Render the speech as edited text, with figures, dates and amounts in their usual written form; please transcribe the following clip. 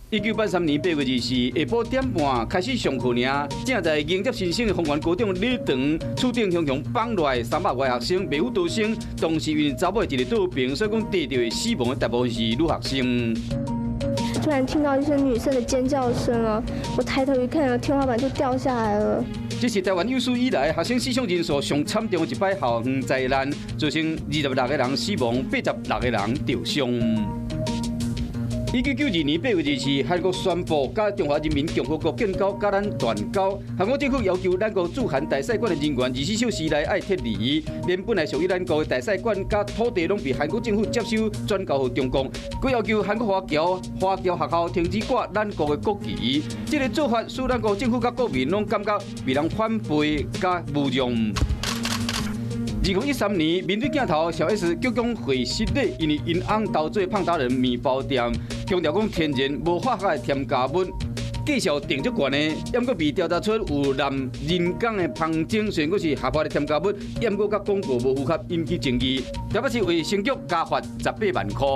1983年8月24日下晡1点半开始上课尔，正在迎接新生的丰原高中礼堂，厝顶雄雄放落来300外学生，袂有逃生。当时因为查某一个倒病，所以讲得到的死亡的大部分是女学生。突然听到一声女生的尖叫声了，我抬头一看，天花板就掉下来了。这是台湾有史以来学生死伤人数上惨重的一摆校园灾难，造成26个人死亡，86个人受伤。1992年8月24日，韩国宣布甲中华人民共和国建交甲咱断交。韩国政府要求咱国驻韩大使馆的人员24小时内爱撤离，连本来属于咱国的大使馆甲土地拢被韩国政府接收转交予中共。佮要求韩国华侨学校停止挂咱国的国旗。这个做法使咱国政府甲国民拢感觉被人反背甲侮辱。2013年，面对镜头，小 S 鞠躬会失礼，因为因翁投做胖达人面包店，强调讲天然无化学的添加物，绩效定足悬的，也阁被调查出有含人工的芳精，虽然阁是合法的添加物，也阁甲广告无符合，引起争议。台北市卫生局加罚18万块。